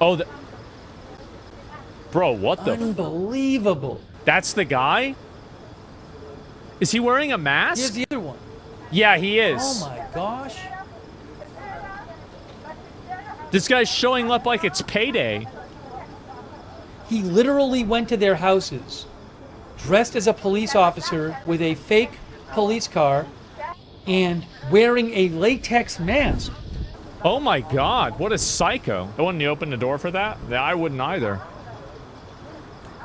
Oh, bro, what the? Unbelievable. That's the guy? Is he wearing a mask? Here's the other one. Yeah, he is. Oh my gosh. This guy's showing up like it's payday. He literally went to their houses, dressed as a police officer with a fake police car and wearing a latex mask. Oh my God, what a psycho. Wouldn't you open the door for that? Yeah, I wouldn't either.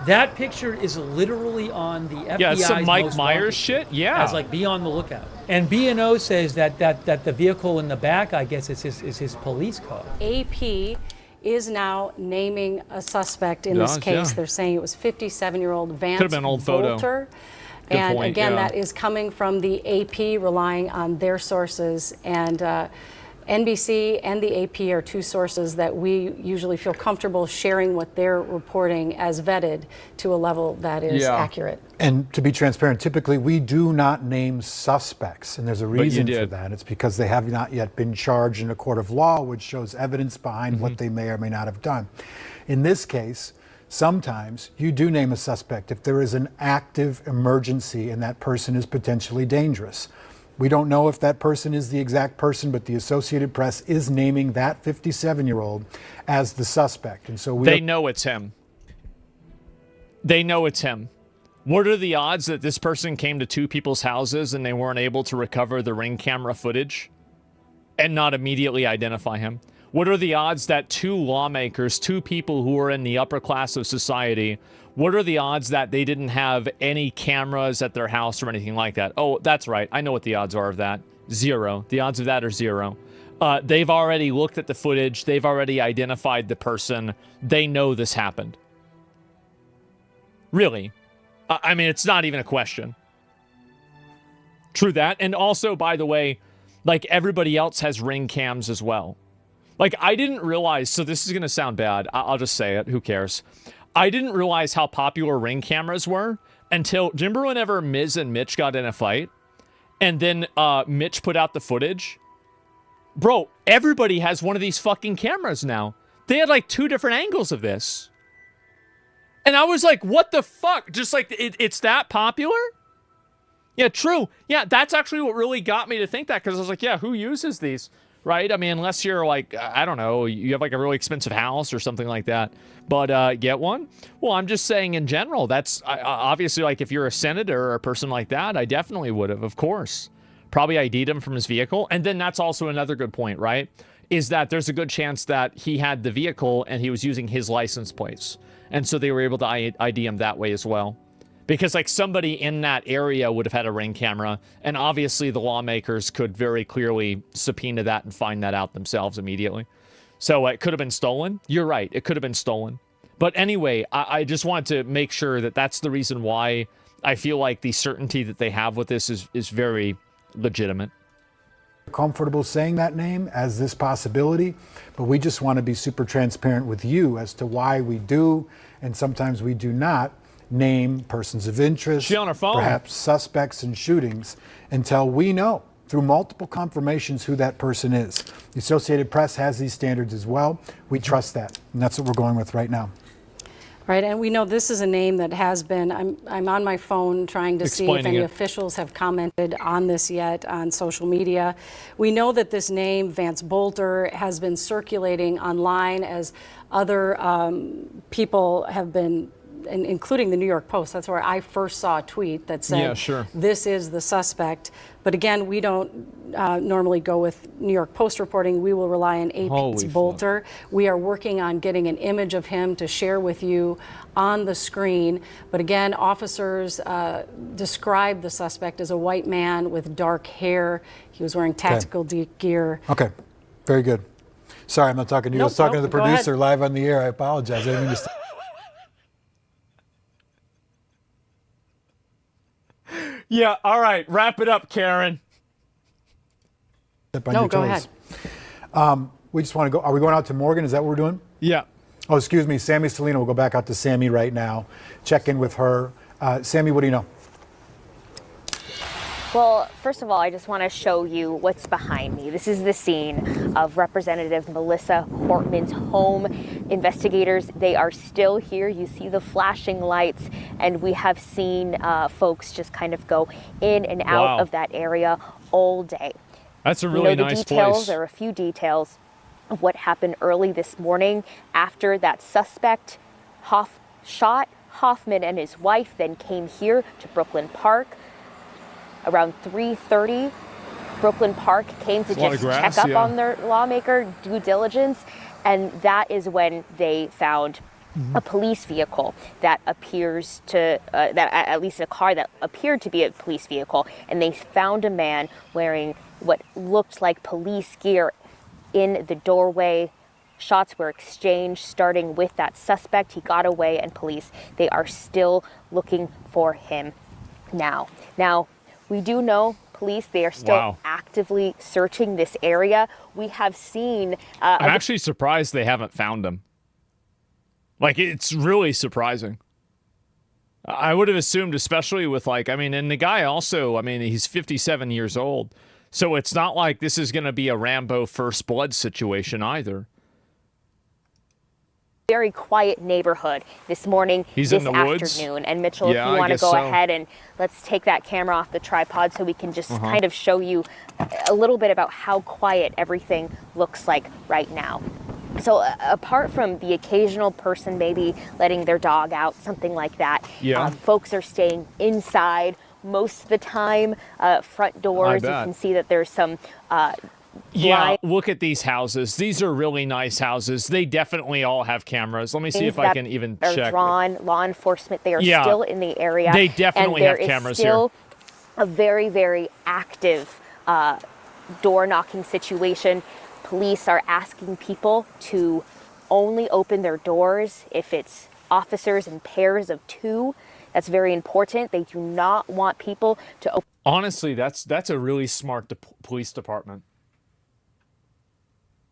That picture is literally on the FBI's yeah, it's some Mike most Myers wanted shit. Yeah. As like, be on the lookout. And B&O says that the vehicle in the back, I guess, is his police car. AP is now naming a suspect in this case. Yeah. They're saying it was 57-year-old Vance Could have been an old photo. Bolter. Good And point, again, yeah. that is coming from the AP, relying on their sources. And NBC and the AP are two sources that we usually feel comfortable sharing what they're reporting as vetted to a level that is accurate. And to be transparent, typically we do not name suspects, and there's a reason for that. It's because they have not yet been charged in a court of law, which shows evidence behind what they may or may not have done. In this case, sometimes you do name a suspect if there is an active emergency and that person is potentially dangerous. We don't know if that person is the exact person, but the Associated Press is naming that 57-year-old as the suspect. And so they know it's him. They know it's him. What are the odds that this person came to two people's houses and they weren't able to recover the Ring camera footage and not immediately identify him? What are the odds that two lawmakers, two people who are in the upper class of society, what are the odds that they didn't have any cameras at their house or anything like that? Oh, that's right. I know what the odds are of that. 0. The odds of that are 0. They've already looked at the footage. They've already identified the person. They know this happened. Really. I mean, it's not even a question. True that. And also, by the way, like everybody else has Ring cams as well. Like, I didn't realize, so this is going to sound bad. I'll just say it. Who cares? I didn't realize how popular Ring cameras were until, do you remember whenever Miz and Mitch got in a fight? And then Mitch put out the footage? Bro, everybody has one of these fucking cameras now. They had like 2 different angles of this. And I was like, what the fuck? Just like, it's that popular? Yeah, true. Yeah, that's actually what really got me to think that, because I was like, yeah, who uses these? Right? I mean, unless you're like, I don't know, you have like a really expensive house or something like that. But get one? Well, I'm just saying in general, that's obviously like if you're a senator or a person like that, I definitely would have, of course. Probably ID'd him from his vehicle. And then that's also another good point, right? Is that there's a good chance that he had the vehicle and he was using his license plates. And so they were able to ID him that way as well. Because like somebody in that area would have had a Ring camera, and obviously the lawmakers could very clearly subpoena that and find that out themselves immediately. So it could have been stolen. You're right, it could have been stolen. But anyway, I just wanted to make sure that that's the reason why I feel like the certainty that they have with this is very legitimate. Comfortable saying that name as this possibility, but we just want to be super transparent with you as to why we do, and sometimes we do not, name persons of interest, she on her phone. Perhaps suspects in shootings, until we know through multiple confirmations who that person is. The Associated Press has these standards as well. We trust that, and that's what we're going with right now. Right, and we know this is a name that has been, I'm on my phone trying to see if any officials have commented on this yet on social media. We know that this name, Vance Bolter, has been circulating online as other people have been, including the New York Post. That's where I first saw a tweet that said, this is the suspect. But again, we don't normally go with New York Post reporting. We will rely on AP's Bolter. We are working on getting an image of him to share with you on the screen. But again, officers described the suspect as a white man with dark hair. He was wearing tactical gear. Okay, very good. Sorry, I'm not talking to you. I was talking to the producer live on the air. I apologize. I didn't mean to Yeah, all right, wrap it up, Karen. No, go ahead. We just want to go. Are we going out to Morgan? Is that what we're doing? Yeah. Oh, excuse me, Sammy Salino. We'll go back out to Sammy right now. Check in with her. Sammy, what do you know? Well, first of all, I just want to show you what's behind me. This is the scene of Representative Melissa Hortman's home. Investigators, they are still here. You see the flashing lights, and we have seen folks just kind of go in and out of that area all day. That's a really nice place. There are a few details of what happened early this morning after that suspect shot Hoffman and his wife, then came here to Brooklyn Park. Around 3:30, Brooklyn Park came to just check up on their lawmaker due diligence, and that is when they found a police vehicle that appears to, at least a car that appeared to be a police vehicle, and they found a man wearing what looked like police gear in the doorway. Shots were exchanged, starting with that suspect. He got away, and police, they are still looking for him now. We do know police, they are still actively searching this area. We have seen... I'm actually surprised they haven't found him. Like, it's really surprising. I would have assumed, especially with, like, I mean, and the guy also, I mean, he's 57 years old. So it's not like this is going to be a Rambo First Blood situation either. Very quiet neighborhood this morning, this afternoon. Woods? And Mitchell, if you want to go ahead and let's take that camera off the tripod so we can just kind of show you a little bit about how quiet everything looks like right now. So apart from the occasional person maybe letting their dog out, something like that, folks are staying inside most of the time. Front doors, you can see that there's some look at these houses. These are really nice houses. They definitely all have cameras. Let me see if I can even check. Drawn law enforcement, they are still in the area. They definitely have cameras here. There is still a very, very active door knocking situation. Police are asking people to only open their doors if it's officers in pairs of 2. That's very important. They do not want people to open. Honestly, that's a really smart police department.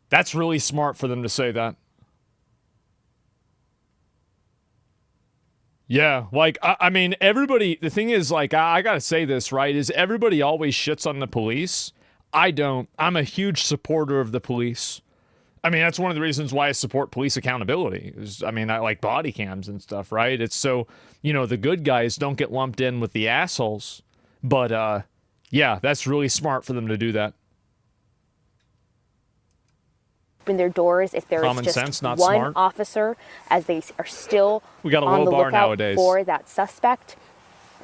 That's really smart for them to say that. Yeah, like, I mean, everybody, the thing is, like, I gotta say this, right, is everybody always shits on the police. I don't. I'm a huge supporter of the police. I mean, that's one of the reasons why I support police accountability. I mean, I like body cams and stuff, right? It's so, you know, the good guys don't get lumped in with the assholes. But, yeah, that's really smart for them to do that. Open their doors if there is just one officer, as they are still on the lookout for that suspect.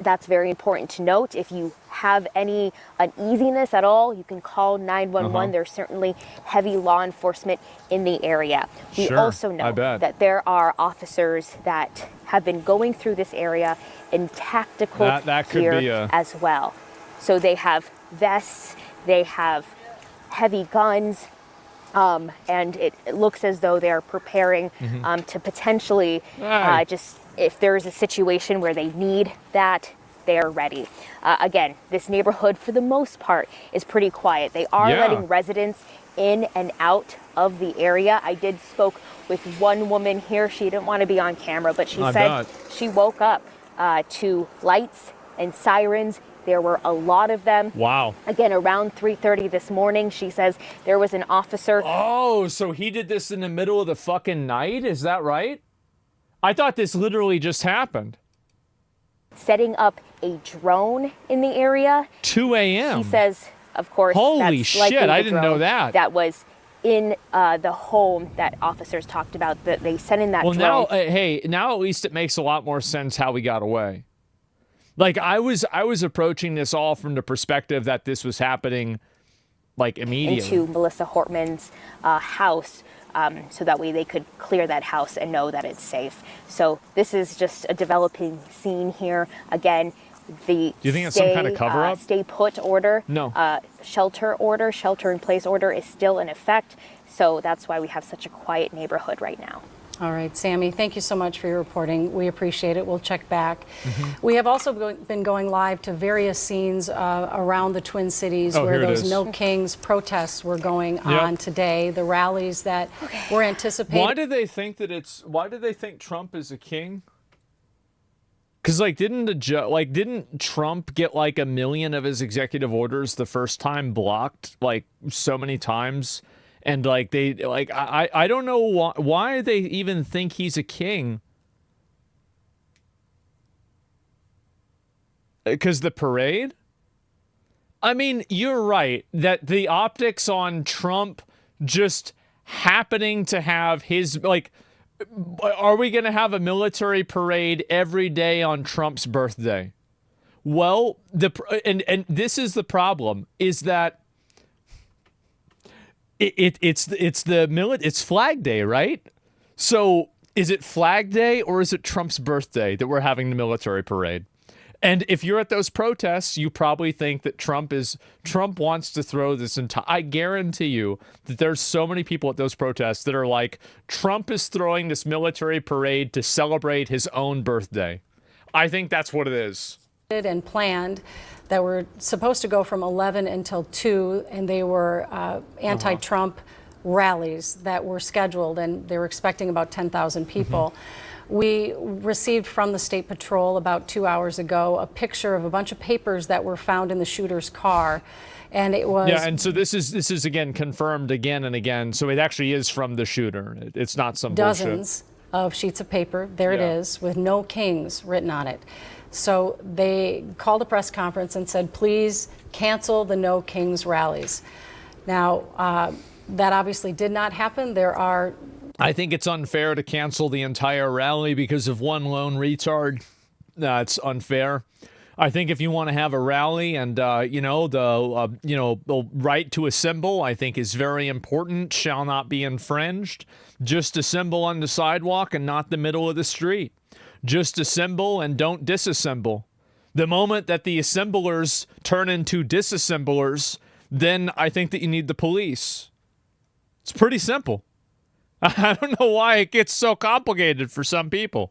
That's very important to note. If you have any uneasiness at all, you can call 911. There's certainly heavy law enforcement in the area. We also know that there are officers that have been going through this area in tactical gear as well. So they have vests, they have heavy guns, and it looks as though they're preparing to potentially just, if there is a situation where they need that, they are ready. Again, this neighborhood, for the most part, is pretty quiet. They are letting residents in and out of the area. I did spoke with one woman here. She didn't want to be on camera, but she said she woke up to lights and sirens. There were a lot of them. Wow. Again, around 3:30 this morning, she says there was an officer. Oh, so he did this in the middle of the fucking night? Is that right? I thought this literally just happened. Setting up a drone in the area. 2 a.m. He says, of course, holy that's shit, I didn't know that. That was in the home that officers talked about, that they sent in that drone. Well, now, hey, now at least it makes a lot more sense how we got away. Like, I was approaching this all from the perspective that this was happening, like, immediately. Into Melissa Hortman's house, so that way they could clear that house and know that it's safe. So this is just a developing scene here. Again, the do you think it's some kind of cover-up? Stay put order, shelter in place order is still in effect. So that's why we have such a quiet neighborhood right now. All right, Sammy, thank you so much for your reporting. We appreciate it. We'll check back. We have also been going live to various scenes around the Twin Cities where those No Kings protests were going on today, the rallies that were anticipated. Why do they think Trump is a king? Because like, didn't Trump get like 1 million of his executive orders the first time blocked like so many times? And like I don't know why they even think he's a king. Because the parade? I mean, you're right that the optics on Trump just happening to have his, like, are we going to have a military parade every day on Trump's birthday? Well, and this is the problem, is that it's Flag Day, right? So is it Flag Day or is it Trump's birthday that we're having the military parade? And if you're at those protests, you probably think that Trump wants to throw this entire. I guarantee you that there's so many people at those protests that are like, Trump is throwing this military parade to celebrate his own birthday. I think that's what it is. And planned that were supposed to go from 11 until 2, and they were anti-Trump rallies that were scheduled, and they were expecting about 10,000 people. We received from the State Patrol about 2 hours ago a picture of a bunch of papers that were found in the shooter's car. And it was... Yeah, and so this is again confirmed again and again. So it actually is from the shooter. It's not some dozens bullshit. Of sheets of paper. There it is, with no kings written on it. So they called a press conference and said, please cancel the No Kings rallies. Now, that obviously did not happen. I think it's unfair to cancel the entire rally because of one lone retard. That's unfair. I think if you want to have a rally and, the right to assemble, I think is very important, shall not be infringed. Just assemble on the sidewalk and not the middle of the street. Just assemble and don't disassemble. The moment that the assemblers turn into disassemblers, then I think that you need the police. It's pretty simple. I don't know why it gets so complicated for some people.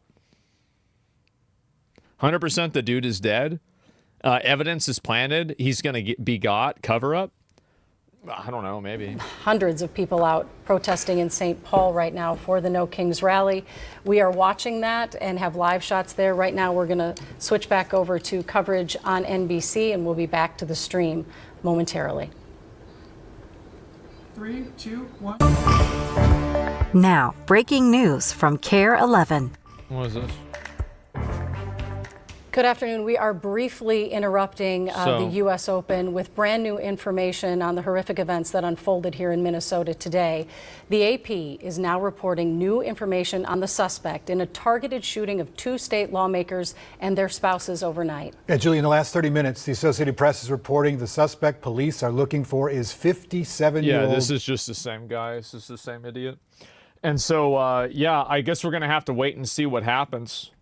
100% the dude is dead. Evidence is planted. He's going to be got. Cover up. I don't know, maybe. Hundreds of people out protesting in St. Paul right now for the No Kings rally. We are watching that and have live shots there. Right now, we're going to switch back over to coverage on NBC, and we'll be back to the stream momentarily. 3, 2, 1. Now, breaking news from KARE 11. What is this? Good afternoon. We are briefly interrupting the U.S. Open with brand new information on the horrific events that unfolded here in Minnesota today. The AP is now reporting new information on the suspect in a targeted shooting of 2 state lawmakers and their spouses overnight. Yeah, Julie, in the last 30 minutes, the Associated Press is reporting the suspect police are looking for is 57-year-old. Yeah, this is just the same guy. This is the same idiot. And so, I guess we're going to have to wait and see what happens.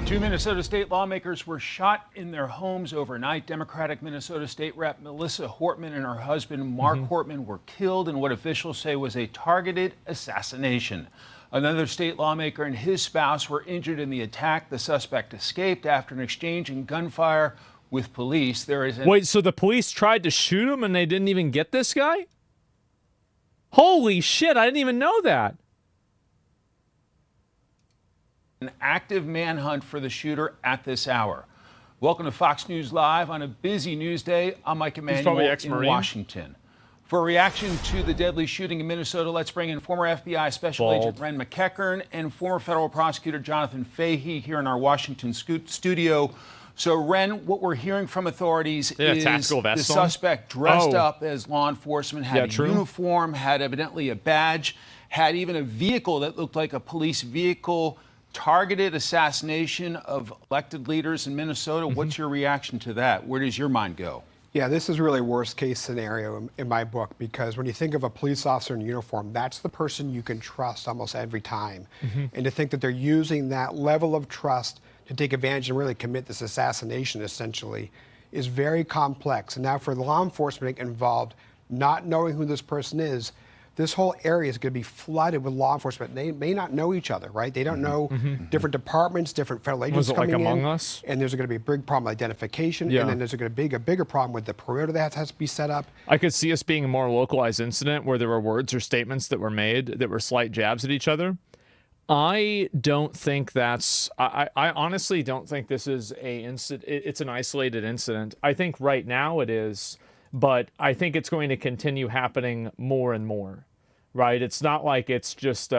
2 Minnesota state lawmakers were shot in their homes overnight. Democratic Minnesota State Rep Melissa Hortman and her husband Mark Hortman were killed in what officials say was a targeted assassination. Another state lawmaker and his spouse were injured in the attack. The suspect escaped after an exchange in gunfire with police. Wait, so the police tried to shoot him and they didn't even get this guy? Holy shit, I didn't even know that. An active manhunt for the shooter at this hour. Welcome to Fox News Live on a busy news day. I'm Mike Emanuel in Washington. For a reaction to the deadly shooting in Minnesota, let's bring in former FBI Special Agent Ren McEachern and former federal prosecutor Jonathan Fahey here in our Washington studio. So, Ren, what we're hearing from authorities is the suspect dressed up as law enforcement, had a uniform, had evidently a badge, had even a vehicle that looked like a police vehicle. Targeted assassination of elected leaders in Minnesota. What's your reaction to that? Where does your mind go? Yeah, this is really worst case scenario in my book, because when you think of a police officer in uniform, that's the person you can trust almost every time. And to think that they're using that level of trust to take advantage and really commit this assassination essentially is very complex. And now for the law enforcement involved, not knowing who this person is, this whole area is going to be flooded with law enforcement. They may not know each other, right? They don't know different departments, different federal agents coming in. Among Us? And there's going to be a big problem with identification. And then there's going to be a bigger problem with the perimeter that has to be set up. I could see us being a more localized incident where there were words or statements that were made that were slight jabs at each other. I don't think that's. I honestly don't think this is a incident. It's an isolated incident. I think right now it is, but I think it's going to continue happening more and more. Right? It's not like it's just.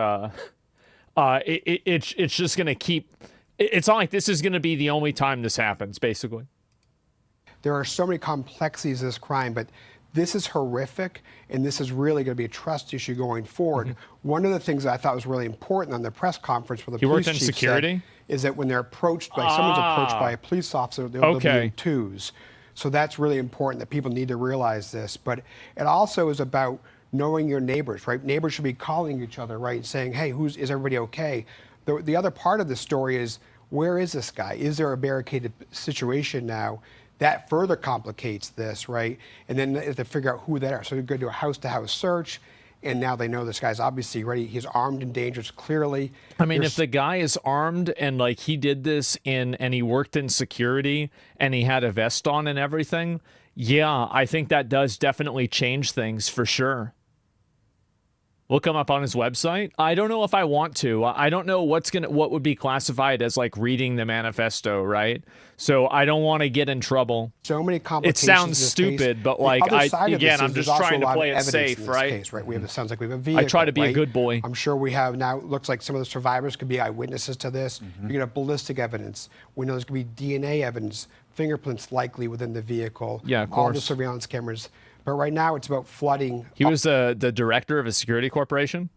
It's just going to keep. It's not like this is going to be the only time this happens. Basically, there are so many complexities of this crime, but this is horrific, and this is really going to be a trust issue going forward. One of the things that I thought was really important on the press conference where the police chief said is that when they're approached by someone's approached by a police officer, they'll be in twos. So that's really important that people need to realize this. But it also is about knowing your neighbors, right? Neighbors should be calling each other, right, and saying, hey, is everybody okay? The other part of the story is, where is this guy? Is there a barricaded situation now? That further complicates this, right? And then they have to figure out who they are. So they're going to do a house-to-house search, and now they know this guy's obviously ready. He's armed and dangerous, clearly. I mean, if the guy is armed and like he did this and he worked in security and he had a vest on and everything, yeah, I think that does definitely change things for sure. Look him up on his website. I don't know if I want to. I don't know what would be classified as like reading the manifesto, right? So I don't want to get in trouble. So many complications. It sounds stupid, but like I'm just trying to play it safe, right? Case, right? We have. It sounds like we have a vehicle. I try to be a good boy. I'm sure we have now. It looks like some of the survivors could be eyewitnesses to this. You're gonna have ballistic evidence. We know there's gonna be DNA evidence, fingerprints likely within the vehicle. Yeah, of course. All the surveillance cameras. But right now, it's about flooding. He was the director of a security corporation?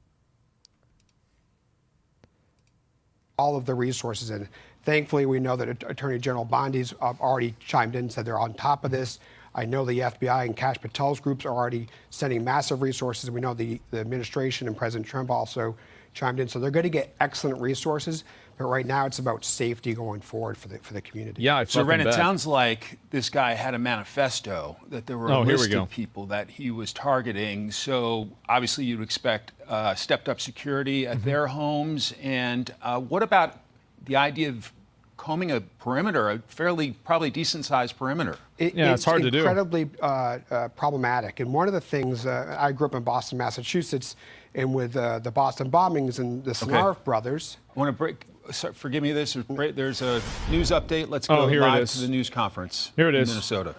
All of the resources. And thankfully, we know that Attorney General Bondi's already chimed in and said they're on top of this. I know the FBI and Kash Patel's groups are already sending massive resources. We know the administration and President Trump also chimed in. So they're going to get excellent resources. But right now, it's about safety going forward for the community. Yeah, so Ren, it sounds like this guy had a manifesto, that there were a list of people that he was targeting. So obviously, you'd expect stepped up security at their homes. And what about the idea of combing a perimeter, a fairly probably decent sized perimeter? It's hard to do. It's incredibly problematic. And one of the things, I grew up in Boston, Massachusetts, and with the Boston bombings and the Snarf brothers. I want to break. Forgive me, there's a news update. Let's go live to the news conference. Here it is. In Minnesota.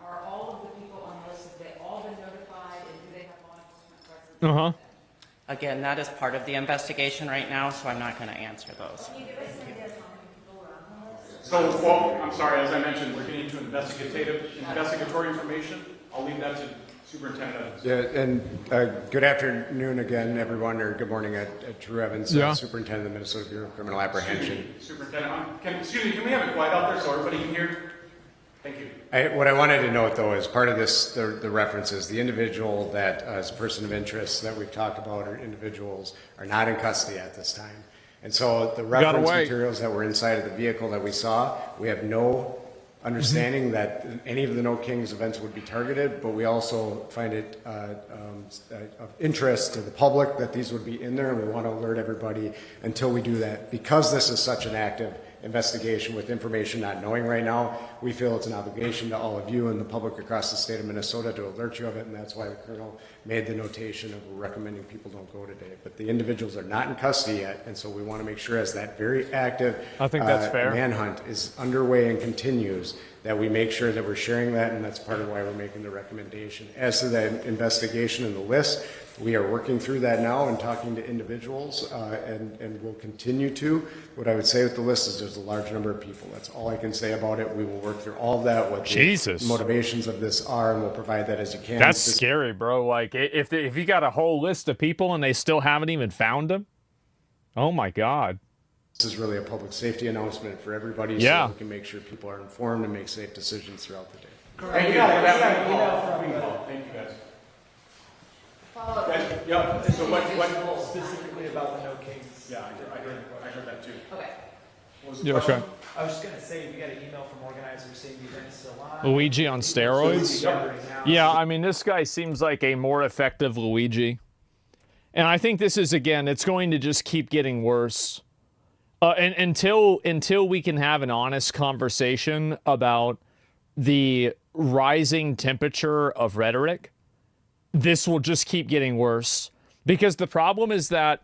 Are all of the people on the list, have they all been notified, and do they have law enforcement presence? Again, that is part of the investigation right now, so I'm not going to answer those. So, well, I'm sorry, as I mentioned, we're getting to investigatory information. I'll leave that to Superintendent Evans. Yeah, and good afternoon again, everyone, or good morning at Drew Evans, Superintendent of the Minnesota Bureau of Criminal Apprehension. Superintendent, can we have it quiet out there so everybody can hear? Thank you. What I wanted to note, though, is part of this, the references, the individual that is a person of interest that we've talked about, or individuals, are not in custody at this time. And so the reference materials that were inside of the vehicle that we saw, we have no understanding that any of the No Kings events would be targeted, but we also find it of interest to the public that these would be in there, and we want to alert everybody until we do that. Because this is such an active investigation with information not knowing right now, we feel it's an obligation to all of you and the public across the state of Minnesota to alert you of it, and that's why the Colonel made the notation of recommending people don't go today. But the individuals are not in custody yet, and so we want to make sure as that very active manhunt is underway and continues, that we make sure that we're sharing that, and that's part of why we're making the recommendation. As to the investigation and the list, we are working through that now and talking to individuals, and we'll continue to. What I would say with the list is there's a large number of people. That's all I can say about it. We will work through all of that, what the motivations of this are, and we'll provide that as you can. That's scary, bro. Like, if you got a whole list of people and they still haven't even found them, oh my God. This is really a public safety announcement for everybody, so we can make sure people are informed and make safe decisions throughout the day. Thank you. Thank you, guys. So what specifically about the No Kings? Yeah, I heard that too. Okay. What was the question? I was just going to say, we got an email from organizers saying the event's still on. Luigi on steroids? Yeah, I mean, this guy seems like a more effective Luigi. And I think this is, again, it's going to just keep getting worse. And until we can have an honest conversation about the rising temperature of rhetoric, this will just keep getting worse. Because the problem is that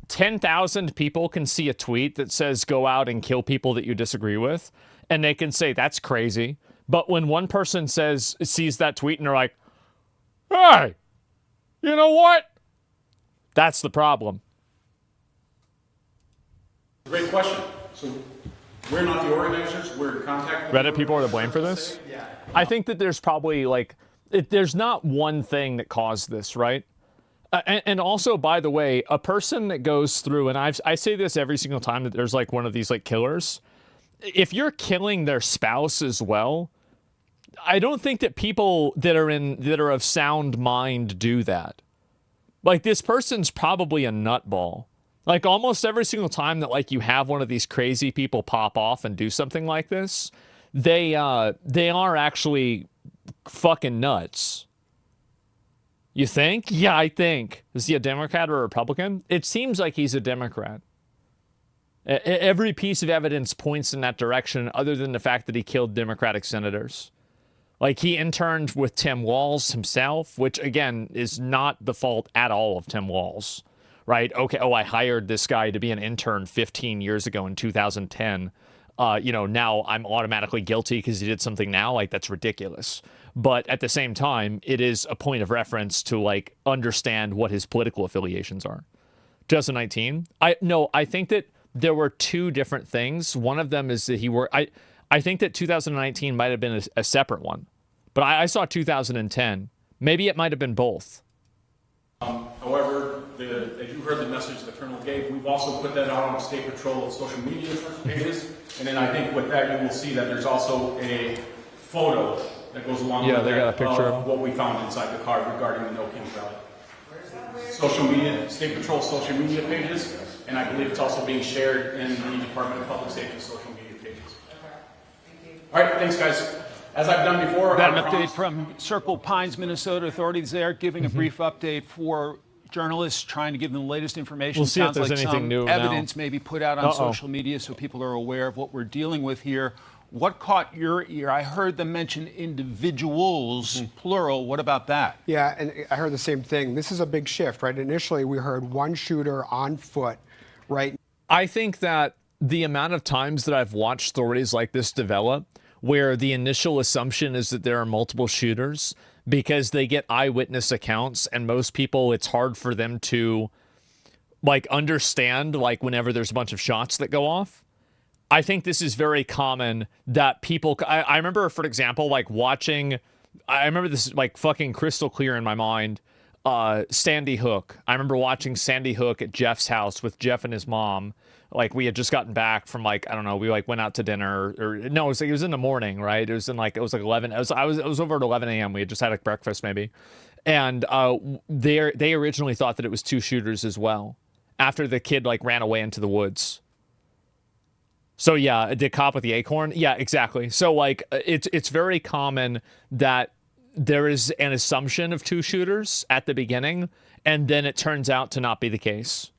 10,000 people can see a tweet that says go out and kill people that you disagree with, and they can say that's crazy. But when one person sees that tweet and they're like, hey, you know what? That's the problem. Great question. So we're not the organizers. We're in contact with Reddit people are to blame for this? Yeah. I think that there's probably there's not one thing that caused this, right? And also, by the way, a person that goes through, and I say this every single time that there's like one of these like killers, if you're killing their spouse as well, I don't think that people that are of sound mind do that. Like, this person's probably a nutball. Like, almost every single time that like you have one of these crazy people pop off and do something like this, they are actually fucking nuts. You think? Yeah, I think. Is he a Democrat or a Republican? It seems like he's a Democrat. Every piece of evidence points in that direction, other than the fact that he killed Democratic senators. Like, he interned with Tim Walz himself, which, again, is not the fault at all of Tim Walz, right? Okay, I hired this guy to be an intern 15 years ago in 2010. Now I'm automatically guilty because he did something now. Like, that's ridiculous. But at the same time, it is a point of reference to, like, understand what his political affiliations are. 2019? I think that there were two different things. One of them is that he worked... I think that 2019 might have been a separate one. But I saw 2010. Maybe it might have been both. However, as you heard the message the Colonel gave, we've also put that out on State Patrol social media pages. And then I think with that, you will see that there's also a photo that goes along with they got a picture of what we found inside the car regarding the No Kings rally. Social media, State Patrol social media pages, and I believe it's also being shared in the Department of Public Safety social media pages. All right, thanks, guys. As I've done before, Got an update from Circle Pines, Minnesota. Authorities there giving a brief update for journalists, trying to give them the latest information. We'll see Sounds if there's like anything some new evidence now. may be put out on social media so people are aware of what we're dealing with here. What caught your ear? I heard them mention individuals, plural. What about that? Yeah, and I heard the same thing. This is a big shift, right? Initially, we heard one shooter on foot, right? I think that the amount of times that I've watched stories like this develop, where the initial assumption is that there are multiple shooters because they get eyewitness accounts, and most people, it's hard for them to like understand like whenever there's a bunch of shots that go off. I think this is very common that people, I remember, for example, like watching, I remember this like fucking crystal clear in my mind, Sandy Hook. I remember watching Sandy Hook at Jeff's house with Jeff and his mom. Like, we had just gotten back from, like, I don't know, we like went out to dinner, or no, it was in the morning, right? It was like 11. It was over at 11 a.m. We had just had like breakfast maybe, and they originally thought that it was two shooters as well. After the kid like ran away into the woods. So yeah, the cop with the acorn. Yeah, exactly. So like, it's very common that there is an assumption of two shooters at the beginning, and then it turns out to not be the case.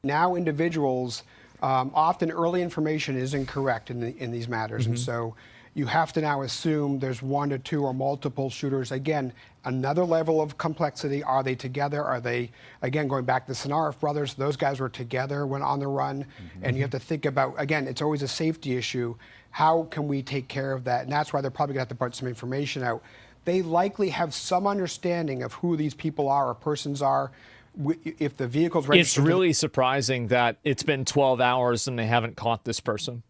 Now individuals, often early information is incorrect in these matters. And so you have to now assume there's one to two or multiple shooters. Again, another level of complexity. Are they together? Are they, again, going back to the Sanarif brothers, those guys were together when on the run. And you have to think about, again, it's always a safety issue. How can we take care of that? And that's why they're probably gonna have to put some information out. They likely have some understanding of who these people are or persons are. If the vehicle's registered. It's really surprising that it's been 12 hours and they haven't caught this person.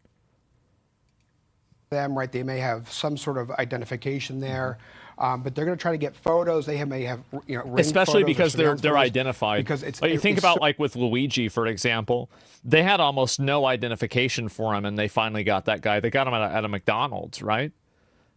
Them, right? They may have some sort of identification there, but they're going to try to get photos. They may have, ring especially photos because they're identified. Because it's like, you think about like with Luigi, for example, they had almost no identification for him, and they finally got that guy. They got him at a McDonald's, right?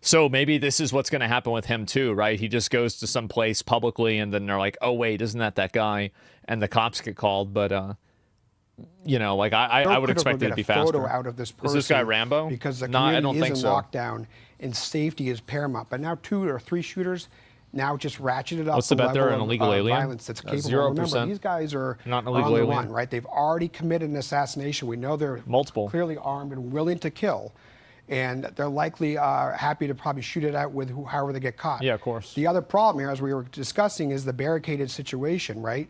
So maybe this is what's going to happen with him too, right? He just goes to some place publicly, and then they're like, "Oh wait, isn't that guy?" And the cops get called. But like I would expect it to be faster. Photo out of this person. Is this guy Rambo? Because the No, I don't community think is in so. lockdown, and safety is paramount. But now 2 or 3 shooters, now just ratcheted up What's the bet level they're an illegal of alien? violence that's capable. 0%. Remember, these guys are not an on illegal the alien, run, right? They've already committed an assassination. We know they're multiple, clearly armed and willing to kill. and they're likely happy to probably shoot it out with however they get caught. Yeah, of course. The other problem here, as we were discussing, is the barricaded situation, right?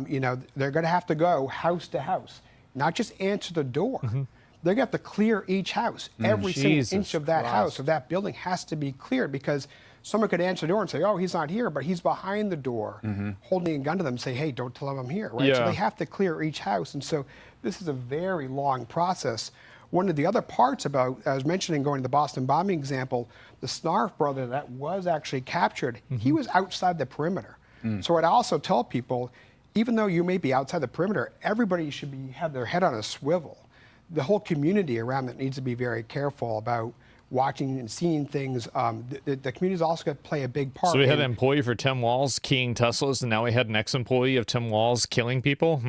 You know, they're going to have to go house to house, not just answer the door. They're going to have to clear each house. Every single inch of that house, of that building, has to be cleared, because someone could answer the door and say, oh, he's not here, but he's behind the door holding a gun to them and say, hey, don't tell him I'm here, right? So they have to clear each house. And so this is a very long process. One of the other parts about, I was mentioning going to the Boston bombing example, the Snarf brother that was actually captured, he was outside the perimeter. So I'd also tell people, even though you may be outside the perimeter, everybody should have their head on a swivel. The whole community around it needs to be very careful about watching and seeing things. The community's also got to play a big part. So we had an employee for Tim Walz keying Teslas, and now we had an ex-employee of Tim Walz killing people?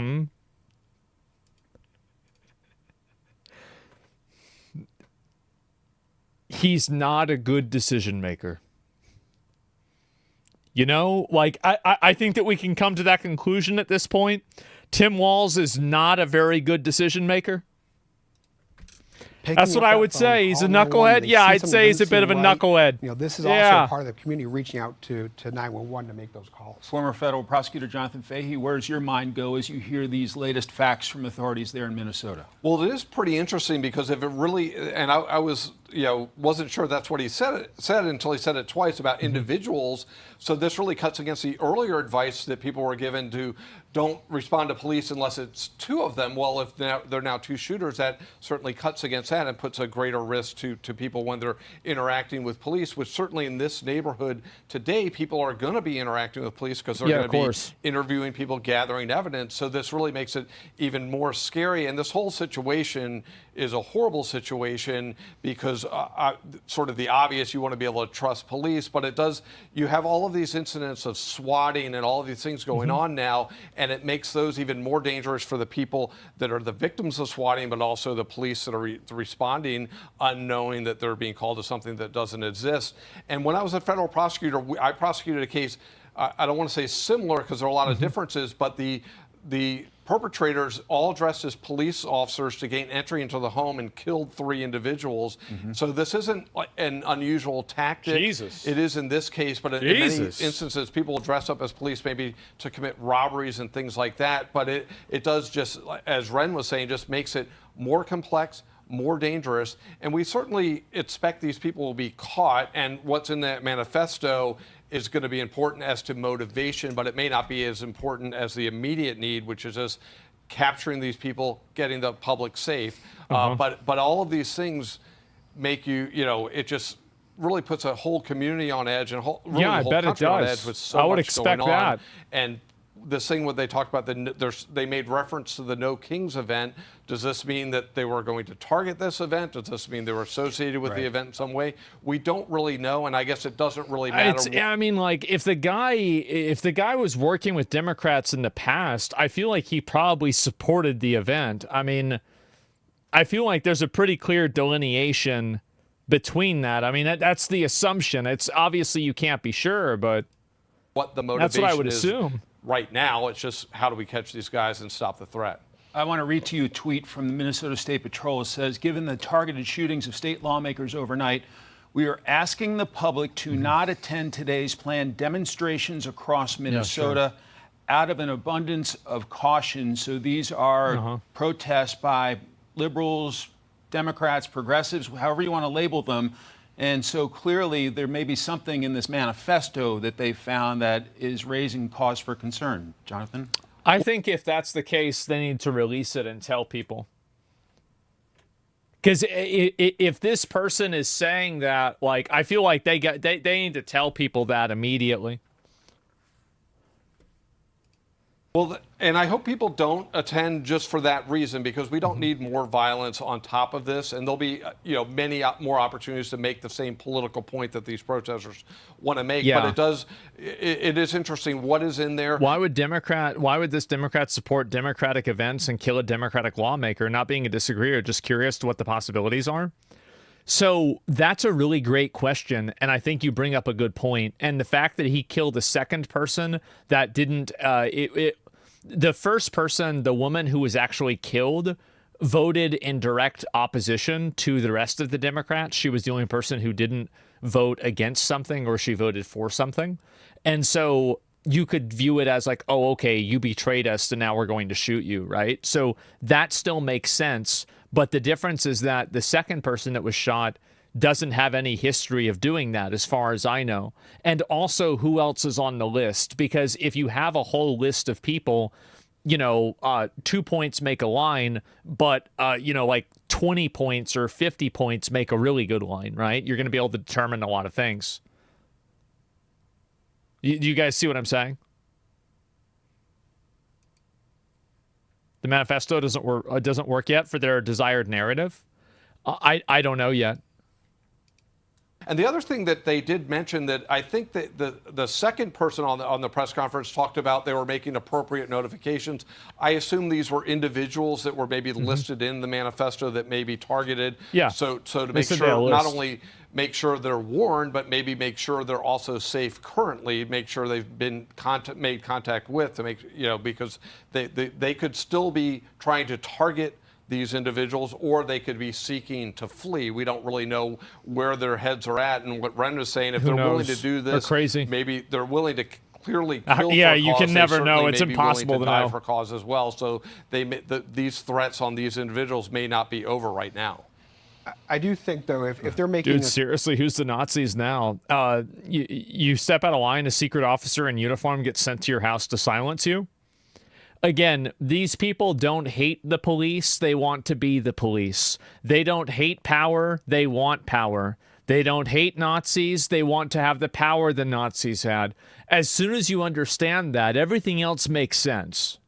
He's not a good decision maker. You know, like, I think that we can come to that conclusion at this point. Tim Walz is not a very good decision maker. That's what I would say. He's a knucklehead. Yeah, I'd say he's a bit of a knucklehead. You know, this is also part of the community reaching out to 911 to make those calls. Former federal prosecutor Jonathan Fahey, where does your mind go as you hear these latest facts from authorities there in Minnesota? Well, it is pretty interesting, because if it really, and I was, you know, wasn't sure that's what he said until he said it twice about individuals. So this really cuts against the earlier advice that people were given to don't respond to police unless it's two of them. Well, if there are now two shooters, that certainly cuts against that and puts a greater risk to people when they're interacting with police, which certainly in this neighborhood today, people are going to be interacting with police because they're going to be interviewing people, gathering evidence. So this really makes it even more scary. And this whole situation is a horrible situation because sort of the obvious, you want to be able to trust police, but it does, you have all of these incidents of swatting and all of these things going on now, and it makes those even more dangerous for the people that are the victims of swatting, but also the police that are responding unknowing that they're being called to something that doesn't exist. And when I was a federal prosecutor, I prosecuted a case, I don't want to say similar because there are a lot of differences, but the perpetrators all dressed as police officers to gain entry into the home and killed 3 individuals. So this isn't an unusual tactic. It is in this case, but in many instances, people dress up as police maybe to commit robberies and things like that. But it does just, as Ren was saying, just makes it more complex, more dangerous, and we certainly expect these people will be caught, and what's in that manifesto is going to be important as to motivation, but it may not be as important as the immediate need, which is just capturing these people, getting the public safe. But all of these things make you know, it just really puts a whole community on edge and really the whole country on edge with so much going on. And this thing when they talked about they made reference to the No Kings event. Does this mean that they were going to target this event? Does this mean they were associated with the event in some way? We don't really know, and I guess it doesn't really matter. I mean, like, if the guy was working with Democrats in the past, I feel like he probably supported the event. I mean, I feel like there's a pretty clear delineation between that. I mean, that's the assumption. It's obviously you can't be sure, but what the motivation that's what I would assume. Right now, it's just how do we catch these guys and stop the threat? I want to read to you a tweet from the Minnesota State Patrol. It says, given the targeted shootings of state lawmakers overnight, we are asking the public to not attend today's planned demonstrations across Minnesota out of an abundance of caution. So these are protests by liberals, Democrats, progressives, however you want to label them. And so clearly there may be something in this manifesto that they found that is raising cause for concern. Jonathan? I think if that's the case, they need to release it and tell people. Because if this person is saying that, like, I feel like they need to tell people that immediately. Well, and I hope people don't attend just for that reason, because we don't need more violence on top of this, and there'll be many more opportunities to make the same political point that these protesters want to make. But it is interesting what is in there. Why would this Democrat support Democratic events and kill a Democratic lawmaker? Not being a disagreeer, just curious to what the possibilities are. So that's a really great question, and I think you bring up a good point. And the fact that he killed a second person that didn't, the first person, the woman who was actually killed, voted in direct opposition to the rest of the Democrats. She was the only person who didn't vote against something, or she voted for something. And so you could view it as like, oh, okay, you betrayed us and now we're going to shoot you, right? So that still makes sense. But the difference is that the second person that was shot doesn't have any history of doing that, as far as I know. And also, who else is on the list? Because if you have a whole list of people, 2 points make a line, but, like 20 points or 50 points make a really good line, right? You're going to be able to determine a lot of things. Do you guys see what I'm saying? The manifesto doesn't work yet for their desired narrative. I don't know yet. And the other thing that they did mention, that I think that the second person on the press conference talked about they were making appropriate notifications. I assume these were individuals that were maybe listed in the manifesto that may be targeted. Yeah. So to make sure, not only make sure they're warned, but maybe make sure they're also safe currently, make sure they've been made contact with, to make, because they could still be trying to target these individuals, or they could be seeking to flee. We don't really know where their heads are at. And what Ren was saying, if they're willing to do this, crazy. Maybe they're willing to clearly kill yeah, for a you cause. can never know. It's impossible to die know. For cause as well. So these threats on these individuals may not be over right now. I do think, though, if they're making... Dude, seriously, who's the Nazis now? You step out of line, a secret officer in uniform gets sent to your house to silence you? Again, these people don't hate the police. They want to be the police. They don't hate power. They want power. They don't hate Nazis. They want to have the power the Nazis had. As soon as you understand that, everything else makes sense.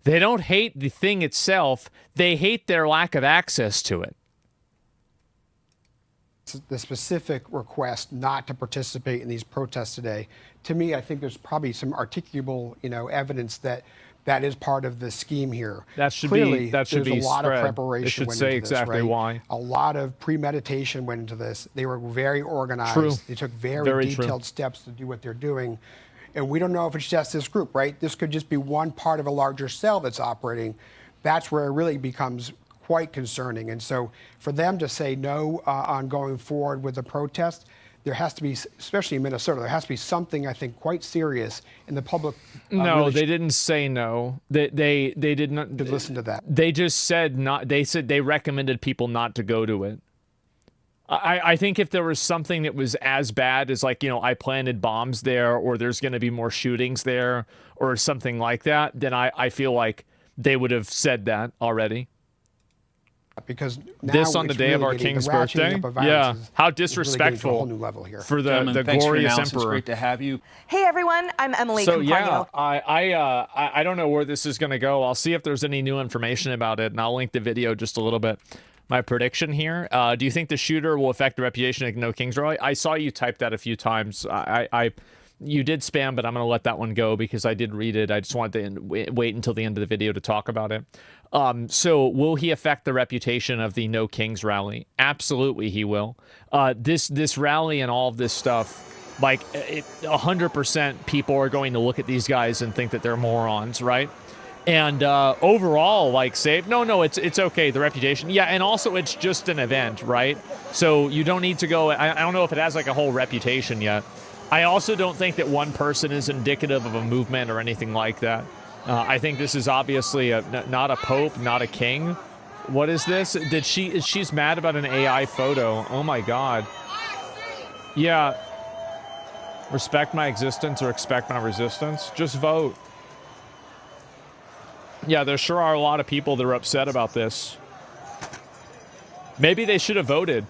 They don't hate the thing itself. They hate their lack of access to it. The specific request not to participate in these protests today, to me, I think there's probably some articulable, evidence that is part of the scheme here. That should Clearly, be there's a lot spread. of preparation. It should went say into exactly this, right? why. A lot of premeditation went into this. They were very organized. True. They took very detailed steps to do what they're doing. And we don't know if it's just this group, right? This could just be one part of a larger cell that's operating. That's where it really becomes quite concerning. And so for them to say no on going forward with the protest, there has to be, especially in Minnesota, there has to be something, I think, quite serious in the public. No, really they didn't say no. They did not listen to that. They just said not. They said they recommended people not to go to it. I think if there was something that was as bad as, like, I planted bombs there, or there's going to be more shootings there, or something like that, then I feel like they would have said that already. Because now this on the day of our king's birthday, yeah, how disrespectful really a whole new level here. For the glorious emperor. It's great to have you. Hey everyone, I'm Emily. So Campagno. yeah, I don't know where this is going to go. I'll see if there's any new information about it, and I'll link the video just a little bit. My prediction here: do you think the shooter will affect the reputation of No Kings Rally? I saw you type that a few times. You did spam, but I'm going to let that one go because I did read it. I just wanted to wait until the end of the video to talk about it. So will he affect the reputation of the No Kings rally? Absolutely he will. This rally and all of this stuff, like 100% people are going to look at these guys and think that they're morons, right? And overall, like, no, it's okay, the reputation. Yeah, and also it's just an event, right? So you don't need to go, I don't know if it has like a whole reputation yet. I also don't think that one person is indicative of a movement or anything like that. I think this is obviously not a pope, not a king. What is this? She's mad about an AI photo. Oh my God. Yeah. Respect my existence or expect my resistance. Just vote. Yeah, there sure are a lot of people that are upset about this. Maybe they should have voted.